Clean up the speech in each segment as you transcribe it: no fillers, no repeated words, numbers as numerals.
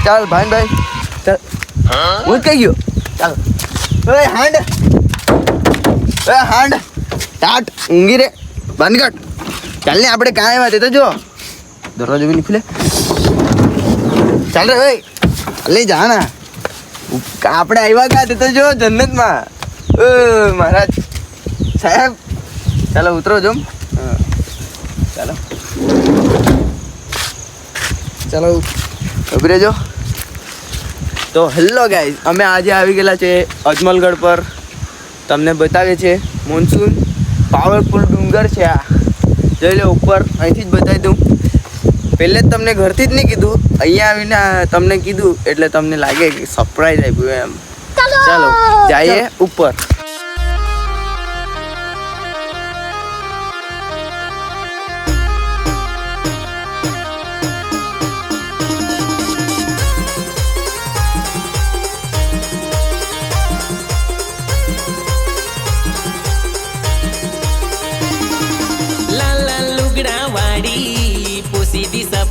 ચાલ ભાઈ ચાલ હું જ કઈ ગયો ચાલ ઓય હાંડ ટાટ ઊંઘી રે બંધ કર ચાલ ને આપણે કાંઈ આવ્યા તે તો જો દરવાજો બી નહીં ખુલે ચાલ રે ઓય લઈ જા ના આપણે આવ્યા ક્યાં તે તો જો જન્નતમાં ઓ મહારાજ સાહેબ ચાલો ઉતરો જો ચાલો ચાલો ઉભી રહેજો તો હેલો ગાઈઝ અમે આજે આવી ગયેલા છે અજમલગઢ પર તમને બતાવે છે મોન્સૂન પાવરફુલ ડુંગર છે આ જોઈ લો ઉપર અહીંથી જ બતાવી દઉં પહેલે જ તમને ઘરથી જ નહીં કીધું અહીંયા આવીને તમને કીધું એટલે તમને લાગે કે સરપ્રાઈઝ આપ્યું એમ ચાલો જઈએ ઉપર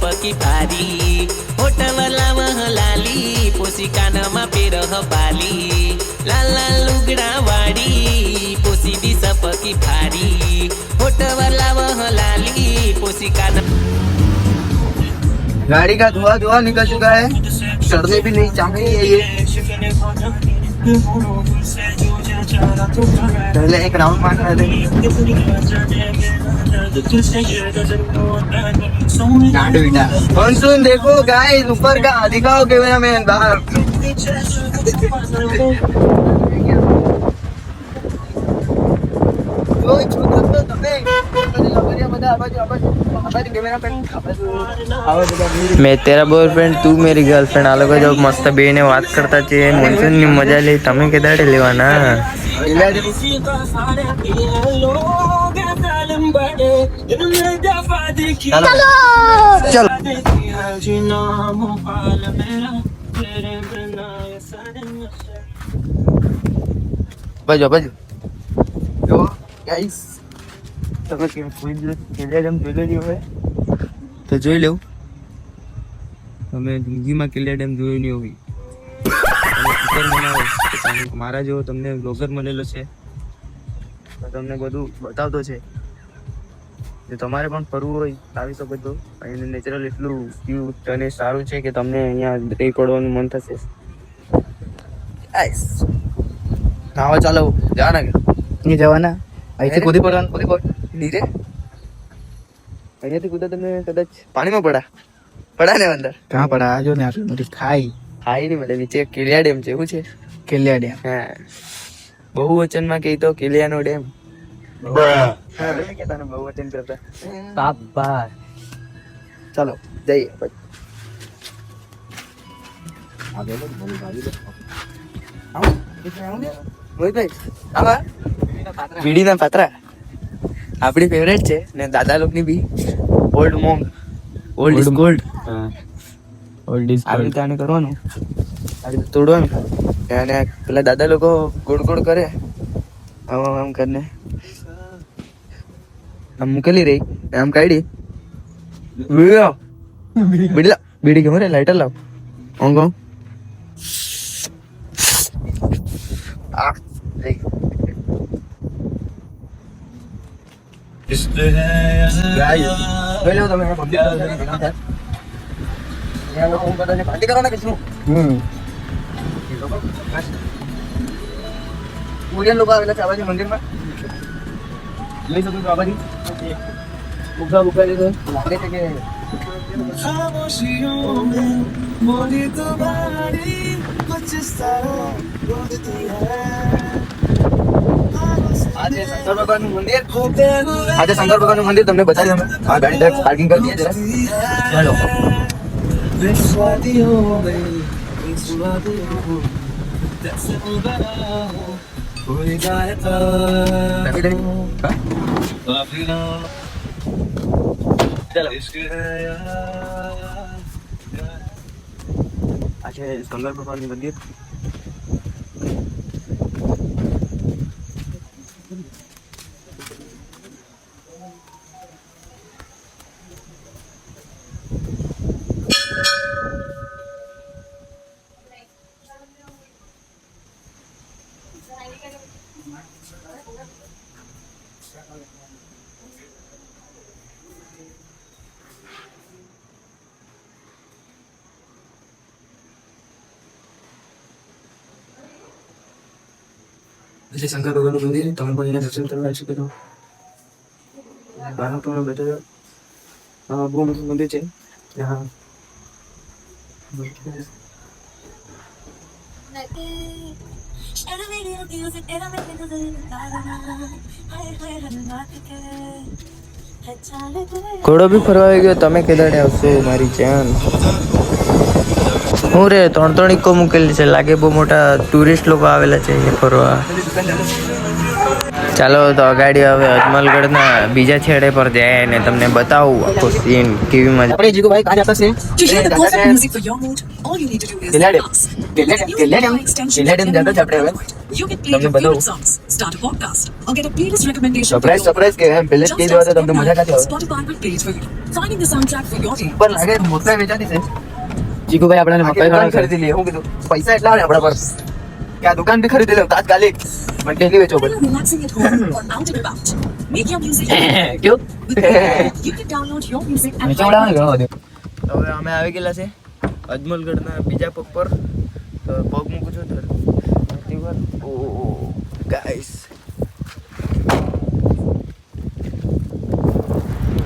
સપકી ભારી હોટવલા વહલાલી પોસી કાનમાં પેરહ બાલી લાલા લુગડા વાડી પોસી દી સપકી ભારી હોટવલા વહલાલી પોસી કાન गाड़ी का धुआं निकल चुका है चढ़ने भी नहीं चाहिए ये पहले एक राउंड मारना है मानसून देखो गाइस ऊपर का दिखाओ कैमरा मैन बाहर मैं तेरा बॉयफ्रेंड तू मेरी गर्लफ्रेंड आ लोग जब मस्त बेने बात करता છે મોન્સૂન ની મજા લે તમે કે દાડે લેવાના चलो बजो जो गाइस તમે કેમ કોઈ દિવસ કેલિયા ડેમ જોઈ લીધો હોય તો જોઈ લઉં તમે જિંદગીમાં કેલિયા ડેમ જોયો નહીં હોય મારા જેવો તમને બ્લોગર મળેલો છે તો તમને બધું બતાવતો છે જો તમારે પણ ફરવું હોય આવી શકો તો અહીંનું નેચરલ એટલું ક્યુટ અને સારું છે કે તમને અહીંયા રહી પડવાનું મન થશે નાવા ચાલો જવાના કે નહીં જવાના અહીંથી કૂદી પડવાનું ધીરે અહીંયાથી કૂદા તમે કદાચ પાણીમાં પડા ને અંદર કहाँ पड़ा जो ने आटली खाई નહીં મળે નીચે કેલિયા ડેમ છે એવું છે केलिया डैम હા બહુવચનમાં કહી તો કેલિયાનો ડેમ બહુવચન કરતા बाबा ચાલો જઈએ બીડીના પાત્રા આપણી ફેવરેટ છે ને દાદા લોકોની બી Old Monk old is gold old is આવી રીતે આને કરવાનું આવી રીતે તોડવાનું અને પેલા દાદા લોકો ગોળ ગોળ કરે આમ કરીને આમ મૂકેલી રહી આમ કાઢી બીડી કેમ રે લાઇટર લાવ ઓંગ ઓંગ પાર્ટી કરો ને કશું કોરિયન લોકો આવેલા છે આબાજી મંદિરમાં લઈ શકું છું આબાજી ભૂખા લીધો લાગે છે કે આજે શંકર ભગવાનનું મંદિર તમને બતાવી અમે આ ગાડી પાર્કિંગ કરી દઈએ જરા ચાલો આજે શંકર ભગવાનનું મંદિર એટલે શંકર ભગવાનનું મંદિર, તમે પણ એના દર્શન કરવા આવી શકો છો. બહાર પણ બેઠા બહુ મોટું મંદિર છે ત્યાં. ઘોડો બી ફરવા આવી ગયો. તમે કેદાડે આવશો મારી જાન? હું રે 3 ઇકો મૂકેલી છે. લાગે બહુ મોટા ટુરિસ્ટ લોકો આવેલા છે અહીંયા ફરવા. ચાલો તો અગાડી હવે અજમલગઢના બીજા છેડે પર જાય ને તમને બતાવું આખો સીન કેવી મજા. આપણે જીગુભાઈ કાં જતા છે? To hear the perfect music for your mood, all you need to do is Gilliard. relax. Gilliard. New Gilliard. Gilliard extension Gilliard to જતા જ આપણે હવે. You can play your તમને બતાવું. favorite songs, start a podcast, or get a playlist recommendation. Surprise કે એમ પહેલે જ કહી દેવા તો તમને મજા કાંથી આવે? Spotify will play it for you. Finding the soundtrack for your day. ઉપર લાગે મકાઈ વેચાતી છે. જીગુભાઈ આપણને મકાઈ દુકાન ખાવા ખરીદી લઈએ. હું કીધું પૈસા એટલા આવે આપણા પર કે આ દુકાન બી ખરીદી લે તાત્કાલિક. પણ કેટલી વેચો Whether પછી? relaxing at home or out and about, make your music ક્યું with Gilliard. You can download your music and નીચે ઘણો બધું. તો હવે અમે આવી ગયેલા છે અજમલગઢના બીજા પગ પર. તો પગ મૂકું છું ધરતી પર. ઓ ગાઈસ,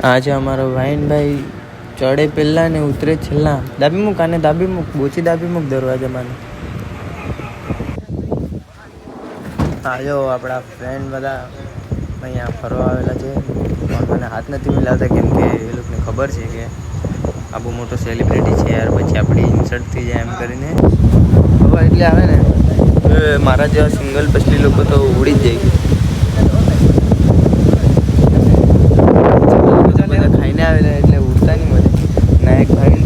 આ છે અમારો વાઈનભાઈ. ચડે પહેલા ને ઉતરે છેલ્લા. દાબી મૂક આને, દાબી મૂક, બોચી દાબી મૂક દરવાજામાં. આ જો આપણા ફ્રેન્ડ બધા અહીંયા ફરવા આવેલા છે. પણ મને હાથ નથી મિલાવતા કેમ કે એ લોકોને ખબર છે કે આ બહુ મોટો સેલિબ્રિટી છે યાર, પછી આપણી ઇન્સલ્ટ થઈ જાય એમ કરીને ખબર એટલે આવે ને. મારા જેવા સિંગલ પછલી લોકો તો ઉડી જ જાય. બધા ખાઈને આવેલા એટલે ઉડતા નહીં મળે. ના એક ભાઈ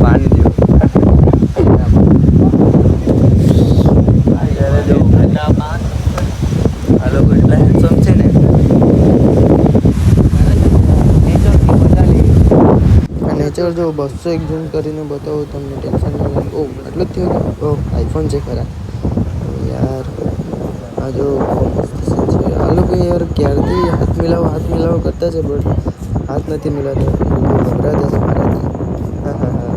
પાણી જેવું. આ લોકો એટલા હેન્ડસમ છે ને. નેચર જો 201 ઝૂમ કરીને બતાવું તમને, ટેન્શન ન લે. ઓ આટલું જ થયું કે ઓ આઈફોન છે ખરા યાર. આ જો બહુ મસ્ત છે. આ લોકો યાર ક્યારથી હાથ મિલાવો કરતા છે બટ હાથ નથી મિલાવતા. ગભરાતા છે મારાથી. હા હા હા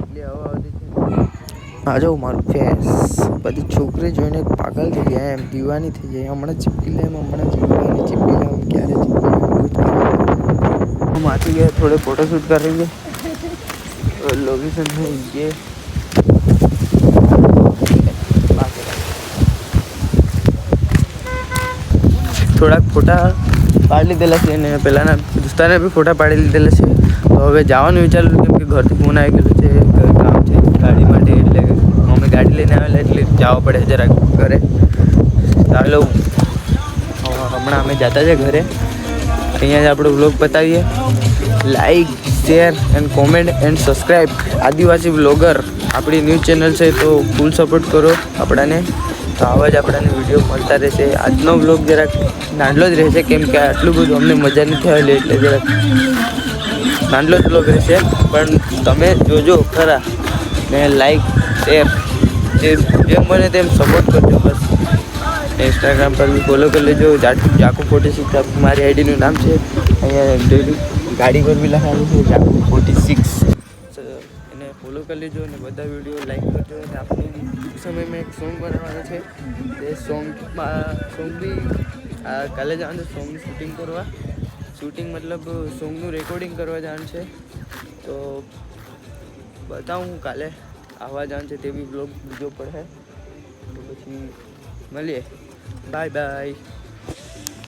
એટલે હવા આવતી છે. આ જો મારું ફેસ બધી છોકરી જોઈને પાગલ થઈ ગયા એમ, દીવાની થઈ જાય. હમણાં ચીપકી લે ક્યારે हम आते गए थोड़े फोटो शूट करेंगे और लोकेशन है ये. થોડાક ફોટા પાડી લીધેલા છે અને પહેલાંના દોસ્તાને બી ફોટા પાડી લીધેલા છે. તો હવે જવાનું વિચાર્યું કેમ કે ઘરથી ફોન આવી ગયેલો છે, કામ છે ગાડી માટે. એટલે અમે ગાડી લઈને આવેલા એટલે જવા પડે જરાક ઘરે. ચાલો હમણાં અમે જતા છે ઘરે. અહીંયા જ આપણો વ્લોગ બતાવીએ. Like, share and comment and subscribe. Adivasi vlogger આપણી ન્યૂઝ ચેનલ છે તો ફૂલ સપોર્ટ કરો આપણાને. તો આવા જ આપણાને વિડીયો મળતા રહેશે. આજનો વ્લોગ જરાક નાનલો જ રહેશે કેમ કે આટલું બધું અમને મજા નથી આવેલી એટલે જરાક નાનલો જ વ્લોગ રહેશે. પણ તમે જોજો ખરા ને લાઈક શેર જેમ બને તેમ સપોર્ટ કરજો બસ. इंस्टाग्राम पर भी फॉलो कर लेજો. જાકુ 46 મારી આઈડીનું નામ છે. અહીંયા ડેલી ગાડી પર બી લખાયેલું છે જાકુ 46. એને ફોલો કરી લેજો અને બધા વિડીયો લાઈક કરજો. અને આપણે સમયમાં એક સોંગ બનાવવાનું છે. તે સોંગ બી કાલે જવાનું છે સોંગની શૂટિંગ કરવા. શૂટિંગ મતલબ સોંગનું રેકોર્ડિંગ કરવા જવાનું છે. તો બતાવું હું કાલે આવવા જવાનું છે તે બી બ્લોગ બીજો પડે. તો પછી મળીએ. Bye bye.